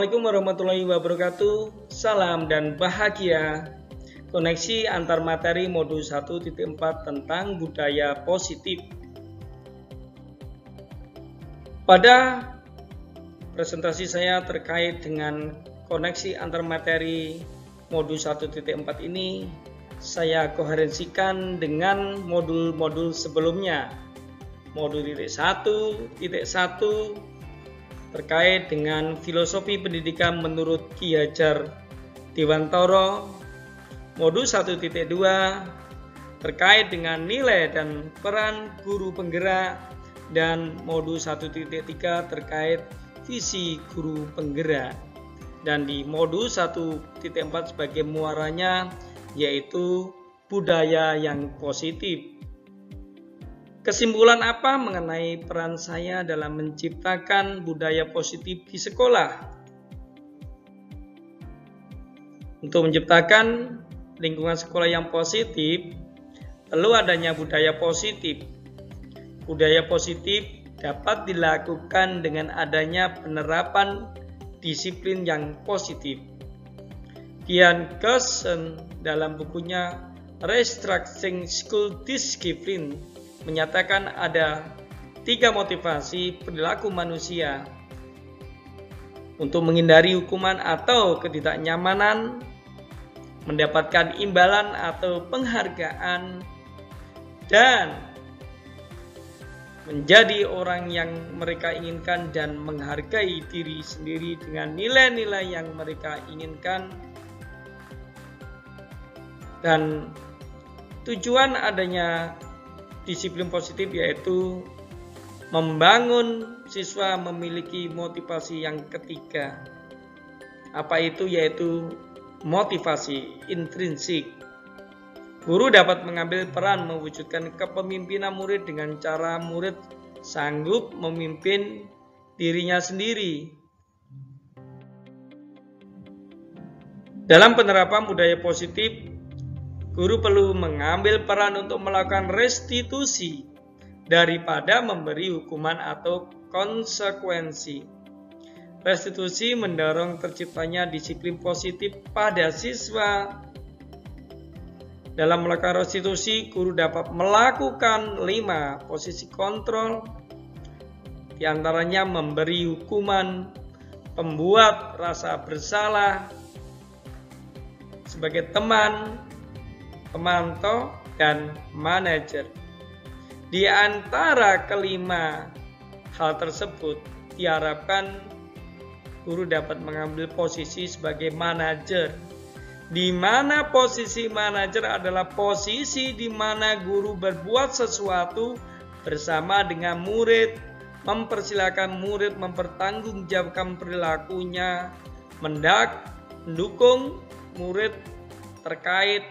Assalamualaikum warahmatullahi wabarakatuh. Salam dan bahagia. Koneksi antar materi modul 1.4 tentang budaya positif. Pada presentasi saya terkait dengan koneksi antar materi modul 1.4 ini, saya koherensikan dengan modul-modul sebelumnya. Modul 1.1 terkait dengan filosofi pendidikan menurut Ki Hajar Dewantara. Modul 1.2 terkait dengan nilai dan peran guru penggerak, dan modul 1.3 terkait visi guru penggerak. Dan di modul 1.4 sebagai muaranya yaitu budaya yang positif. Kesimpulan apa mengenai peran saya dalam menciptakan budaya positif di sekolah? Untuk menciptakan lingkungan sekolah yang positif, perlu adanya budaya positif. Budaya positif dapat dilakukan dengan adanya penerapan disiplin yang positif. Kian Gerson dalam bukunya Restructuring School Discipline menyatakan ada 3 motivasi perilaku manusia untuk menghindari hukuman atau ketidaknyamanan, mendapatkan imbalan atau penghargaan, dan menjadi orang yang mereka inginkan dan menghargai diri sendiri dengan nilai-nilai yang mereka inginkan. Dan tujuan adanya disiplin positif yaitu membangun siswa memiliki motivasi yang ketiga. Apa itu? Yaitu motivasi intrinsik. Guru dapat mengambil peran mewujudkan kepemimpinan murid dengan cara murid sanggup memimpin dirinya sendiri. Dalam penerapan budaya positif, guru perlu mengambil peran untuk melakukan restitusi daripada memberi hukuman atau konsekuensi. Restitusi mendorong terciptanya disiplin positif pada siswa. Dalam melakukan restitusi, guru dapat melakukan 5 posisi kontrol, di antaranya memberi hukuman, pembuat rasa bersalah sebagai teman, pemantau, dan manajer. Di antara kelima hal tersebut, diharapkan guru dapat mengambil posisi sebagai manajer, di mana posisi manajer adalah posisi di mana guru berbuat sesuatu bersama dengan murid, mempersilahkan murid mempertanggungjawabkan perilakunya, mendukung murid terkait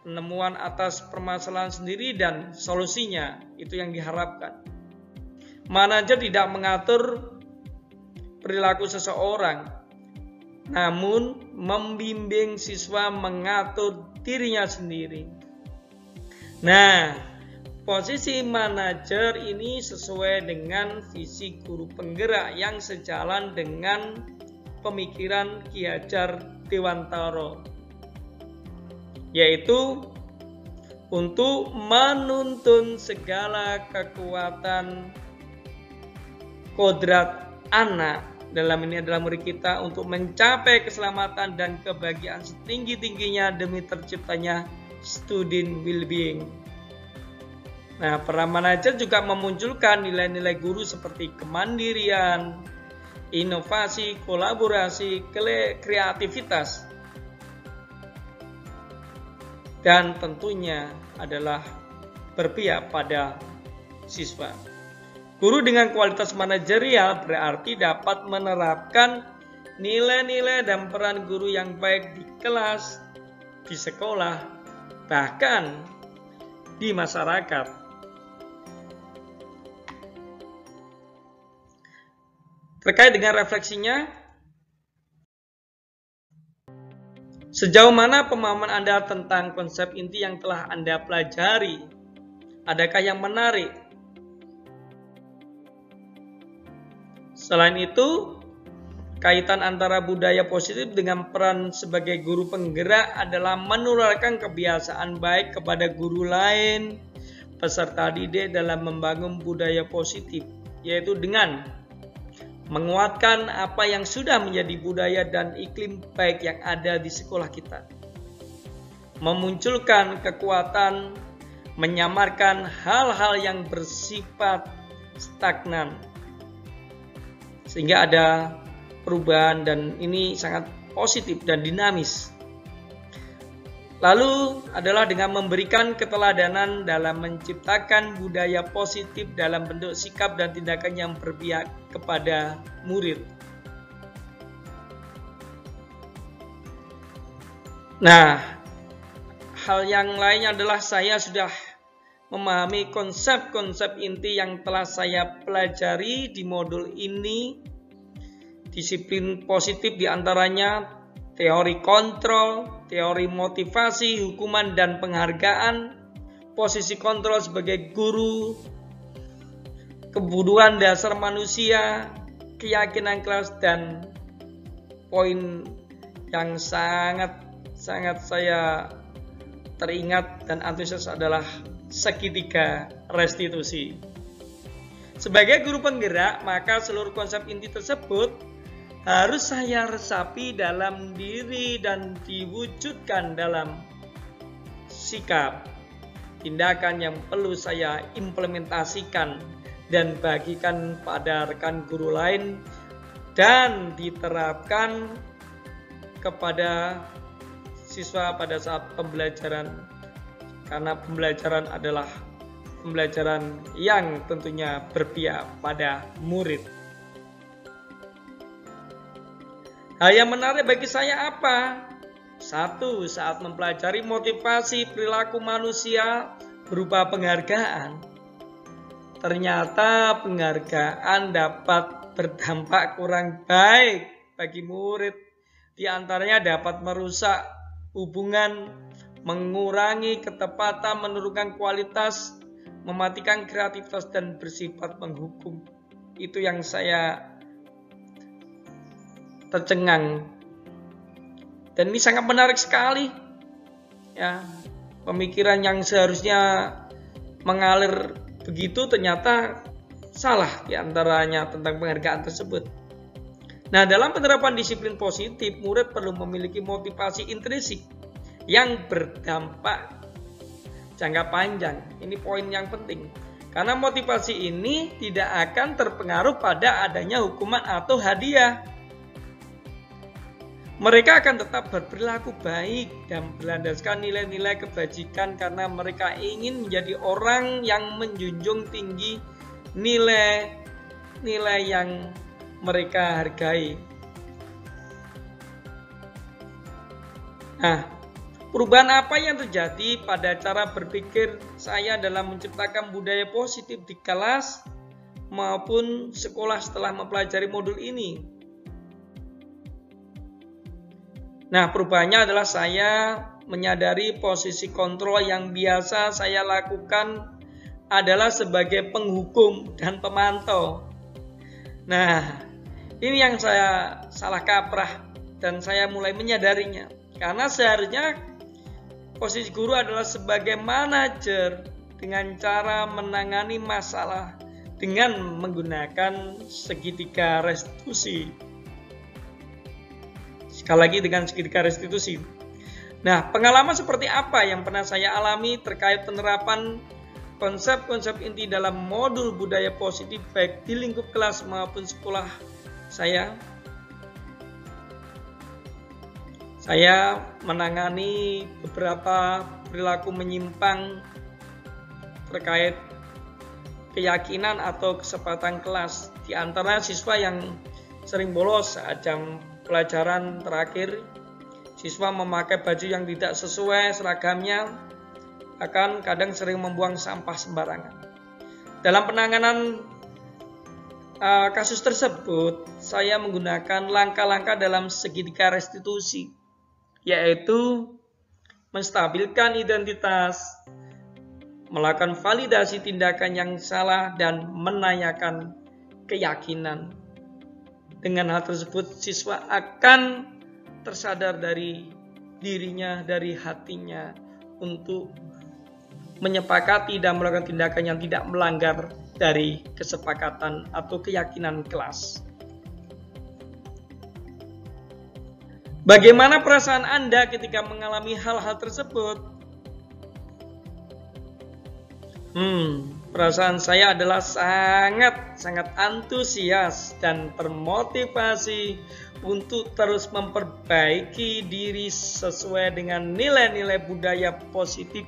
penemuan atas permasalahan sendiri dan solusinya. Itu yang diharapkan. Manajer tidak mengatur perilaku seseorang, namun membimbing siswa mengatur dirinya sendiri. Nah, posisi manajer ini sesuai dengan visi guru penggerak yang sejalan dengan pemikiran Ki Hajar Dewantara, yaitu untuk menuntun segala kekuatan kodrat anak, dalam ini adalah murid kita, untuk mencapai keselamatan dan kebahagiaan setinggi-tingginya demi terciptanya student well-being. Nah, peran manajer juga memunculkan nilai-nilai guru seperti kemandirian, inovasi, kolaborasi, kreativitas, dan tentunya adalah berpihak pada siswa. Guru dengan kualitas manajerial berarti dapat menerapkan nilai-nilai dan peran guru yang baik di kelas, di sekolah, bahkan di masyarakat. Terkait dengan refleksinya, sejauh mana pemahaman Anda tentang konsep inti yang telah Anda pelajari? Adakah yang menarik? Selain itu, Kaitan antara budaya positif dengan peran sebagai guru penggerak adalah menularkan kebiasaan baik kepada guru lain, peserta didik dalam membangun budaya positif, yaitu dengan menguatkan apa yang sudah menjadi budaya dan iklim baik yang ada di sekolah kita, memunculkan kekuatan, menyamarkan hal-hal yang bersifat stagnan, sehingga ada perubahan, dan ini sangat positif dan dinamis. Lalu adalah dengan memberikan keteladanan dalam menciptakan budaya positif dalam bentuk sikap dan tindakan yang berpihak kepada murid. Nah, hal yang lainnya adalah saya sudah memahami konsep-konsep inti yang telah saya pelajari di modul ini. Disiplin positif diantaranya teori kontrol, teori motivasi, hukuman dan penghargaan, posisi kontrol sebagai guru, kebutuhan dasar manusia, keyakinan kelas, dan poin yang sangat saya teringat dan antusias adalah segitiga restitusi. Sebagai guru penggerak, maka seluruh konsep inti tersebut harus saya resapi dalam diri dan diwujudkan dalam sikap, tindakan yang perlu saya implementasikan dan bagikan pada rekan guru lain dan diterapkan kepada siswa pada saat pembelajaran, karena pembelajaran adalah pembelajaran yang tentunya berpihak pada murid. Hal yang menarik bagi saya apa? Satu, saat mempelajari motivasi perilaku manusia berupa penghargaan, ternyata penghargaan dapat berdampak kurang baik bagi murid. Di antaranya dapat merusak hubungan, mengurangi ketepatan, menurunkan kualitas, mematikan kreativitas, dan bersifat menghukum. Itu yang saya tercengang, dan ini sangat menarik sekali ya. Pemikiran yang seharusnya mengalir begitu ternyata salah diantaranya tentang penghargaan tersebut. Nah, dalam penerapan disiplin positif, murid perlu memiliki motivasi intrinsik yang berdampak jangka panjang. Ini poin yang penting, karena motivasi ini tidak akan terpengaruh pada adanya hukuman atau hadiah. Mereka akan tetap berperilaku baik dan berlandaskan nilai-nilai kebajikan karena mereka ingin menjadi orang yang menjunjung tinggi nilai-nilai yang mereka hargai. Nah, perubahan apa yang terjadi pada cara berpikir saya dalam menciptakan budaya positif di kelas maupun sekolah setelah mempelajari modul ini? Nah, perubahannya adalah saya menyadari posisi kontrol yang biasa saya lakukan adalah sebagai penghukum dan pemantau. Nah, ini yang saya salah kaprah dan saya mulai menyadarinya. Karena seharusnya posisi guru adalah sebagai manajer dengan cara menangani masalah dengan menggunakan segitiga restitusi. Sekali lagi dengan segitiga restitusi. Nah, pengalaman seperti apa yang pernah saya alami terkait penerapan konsep-konsep inti dalam modul budaya positif baik di lingkup kelas maupun sekolah saya? Saya menangani beberapa perilaku menyimpang terkait keyakinan atau kesepakatan kelas. Di antara siswa yang sering bolos saat jam pelajaran terakhir, siswa memakai baju yang tidak sesuai seragamnya, bahkan kadang sering membuang sampah sembarangan. Dalam penanganan kasus tersebut, saya menggunakan langkah-langkah dalam segitiga restitusi, yaitu menstabilkan identitas, melakukan validasi tindakan yang salah, dan menanyakan keyakinan. Dengan hal tersebut, siswa akan tersadar dari dirinya, dari hatinya untuk menyepakati dan melakukan tindakan yang tidak melanggar dari kesepakatan atau keyakinan kelas. Bagaimana perasaan Anda ketika mengalami hal-hal tersebut? Perasaan saya adalah sangat antusias dan termotivasi untuk terus memperbaiki diri sesuai dengan nilai-nilai budaya positif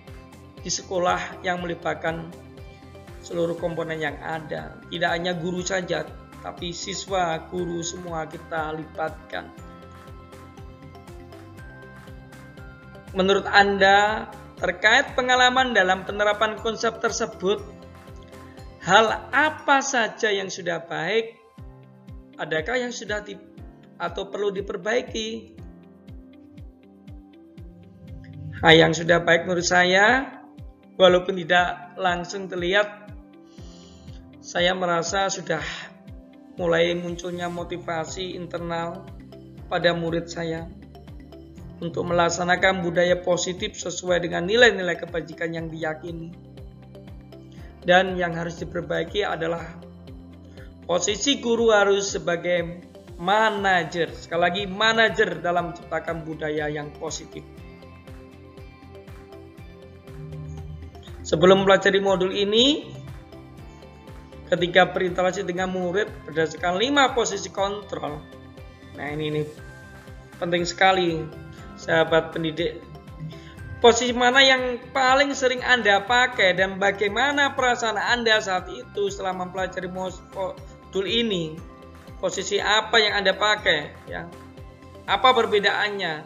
di sekolah yang melibatkan seluruh komponen yang ada. Tidak hanya guru saja, tapi siswa, guru, semua kita libatkan. Menurut Anda, terkait pengalaman dalam penerapan konsep tersebut, hal apa saja yang sudah baik? Adakah yang sudah atau perlu diperbaiki? Hal yang sudah baik menurut saya, walaupun tidak langsung terlihat, saya merasa sudah mulai munculnya motivasi internal pada murid saya untuk melaksanakan budaya positif sesuai dengan nilai-nilai kebajikan yang diyakini. Dan yang harus diperbaiki adalah posisi guru harus sebagai manajer. Sekali lagi, manajer dalam menciptakan budaya yang positif. Sebelum mempelajari modul ini, ketika berinteraksi dengan murid berdasarkan 5 posisi kontrol. Nah, ini penting sekali, sahabat pendidik. Posisi mana yang paling sering Anda pakai dan bagaimana perasaan Anda saat itu setelah mempelajari modul ini? Posisi apa yang Anda pakai? Ya. Apa perbedaannya?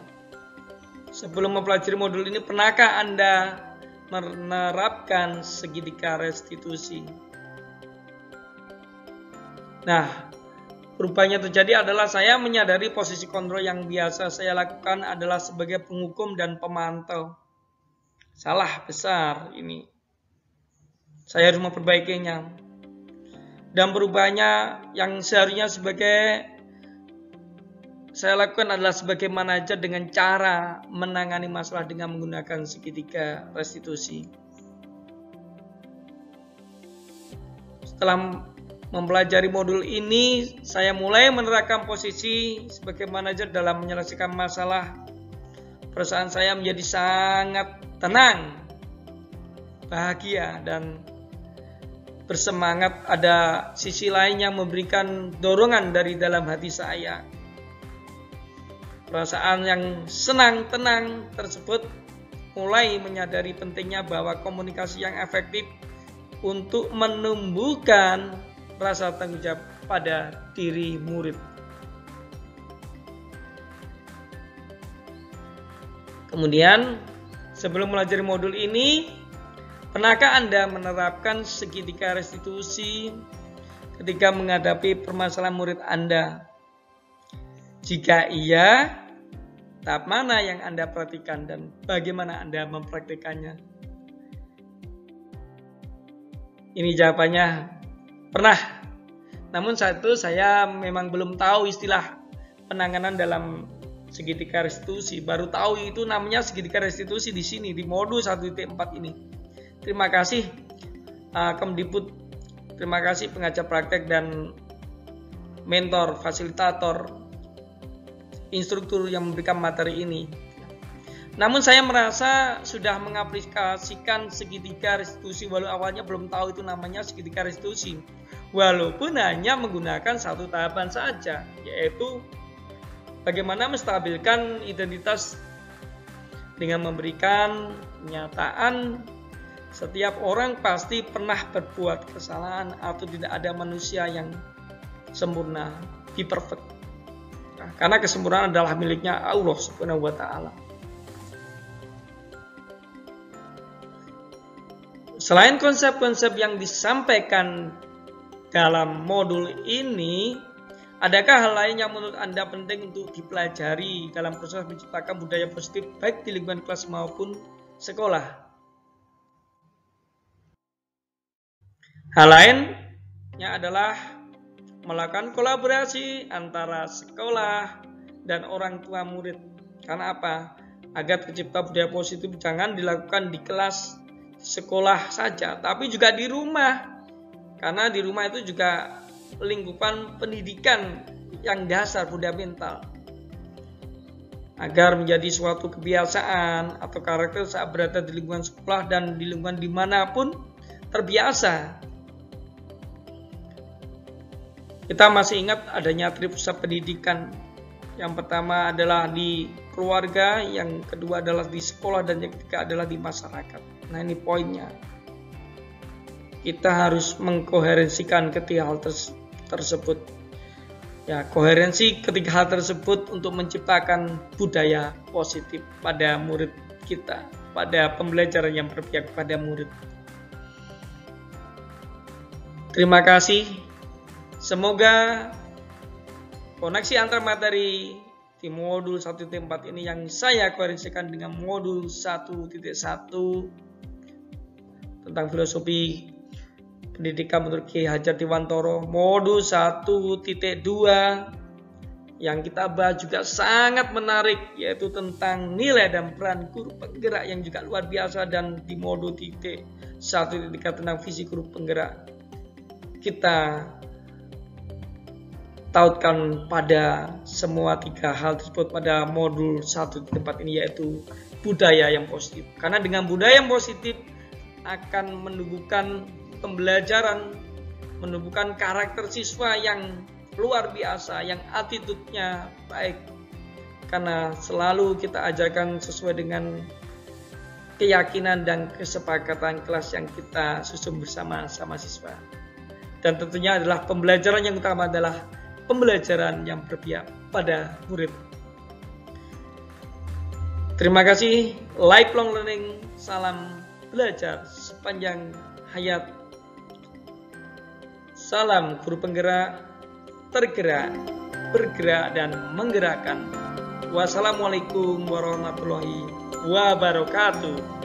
Sebelum mempelajari modul ini, pernahkah Anda menerapkan segitiga restitusi? Nah, perubahannya terjadi adalah saya menyadari posisi kontrol yang biasa saya lakukan adalah sebagai penghukum dan pemantau. Salah besar ini. Saya harus memperbaikinya. Dan perubahannya yang seharusnya saya lakukan adalah sebagai manajer dengan cara menangani masalah dengan menggunakan segitiga restitusi. Setelah mempelajari modul ini, saya mulai menerapkan posisi sebagai manajer dalam menyelesaikan masalah. Perasaan saya menjadi sangat tenang, bahagia, dan bersemangat. Ada sisi lain yang memberikan dorongan dari dalam hati saya. Perasaan yang senang, tenang tersebut mulai menyadari pentingnya bahwa komunikasi yang efektif untuk menumbuhkan rasa tanggung jawab pada diri murid. Kemudian, sebelum mempelajari modul ini, pernahkah Anda menerapkan segitiga restitusi ketika menghadapi permasalahan murid Anda? Jika iya, tahap mana yang Anda perhatikan dan bagaimana Anda mempraktikannya? Ini jawabannya, pernah. Namun saat itu saya memang belum tahu istilah penanganan dalam segitiga restitusi. Baru tahu itu namanya segitiga restitusi di sini, di modul 1.4 ini. Terima kasih Kemdikbud, terima kasih pengajar praktek dan mentor, fasilitator, instruktur yang memberikan materi ini. Namun saya merasa sudah mengaplikasikan segitiga restitusi walau awalnya belum tahu itu namanya segitiga restitusi. Walaupun hanya menggunakan satu tahapan saja, yaitu bagaimana menstabilkan identitas dengan memberikan pernyataan setiap orang pasti pernah berbuat kesalahan atau tidak ada manusia yang sempurna, be perfect. Nah, karena kesempurnaan adalah miliknya Allah Subhanahu wa Ta'ala. Selain konsep-konsep yang disampaikan dalam modul ini, adakah hal lain yang menurut Anda penting untuk dipelajari dalam proses menciptakan budaya positif baik di lingkungan kelas maupun sekolah? Hal lainnya adalah melakukan kolaborasi antara sekolah dan orang tua murid. Karena apa? Agar tercipta budaya positif jangan dilakukan di kelas sekolah saja, tapi juga di rumah. Karena di rumah itu juga lingkupan pendidikan yang dasar fundamental. Agar menjadi suatu kebiasaan atau karakter saat berada di lingkungan sekolah dan di lingkungan dimanapun terbiasa. Kita masih ingat adanya pusat pendidikan. Yang pertama adalah di keluarga, yang kedua adalah di sekolah, dan yang ketiga adalah di masyarakat. Nah, ini poinnya. Kita harus mengkoherensikan ketiga hal tersebut. Ya, koherensi ketiga hal tersebut untuk menciptakan budaya positif pada murid kita, pada pembelajaran yang berpihak pada murid. Terima kasih. Semoga koneksi antar materi di modul 1.4 ini yang saya koherensikan dengan modul 1.1 tentang filosofi pendidikan menurut Ki Hajar Dewantara, modul 1.2 yang kita bahas juga sangat menarik, yaitu tentang nilai dan peran guru penggerak yang juga luar biasa, dan di modul 1.3 tentang visi guru penggerak kita tautkan pada semua tiga hal tersebut pada modul 1.4 ini, yaitu budaya yang positif. Karena dengan budaya yang positif akan menumbuhkan pembelajaran, menumbuhkan karakter siswa yang luar biasa, yang attitude-nya baik. Karena selalu kita ajarkan sesuai dengan keyakinan dan kesepakatan kelas yang kita susun bersama sama siswa. Dan tentunya adalah pembelajaran yang utama adalah pembelajaran yang berpihak pada murid. Terima kasih. Lifelong learning. Salam belajar sepanjang hayat. Salam guru penggerak, tergerak, bergerak, dan menggerakkan. Wassalamualaikum warahmatullahi wabarakatuh.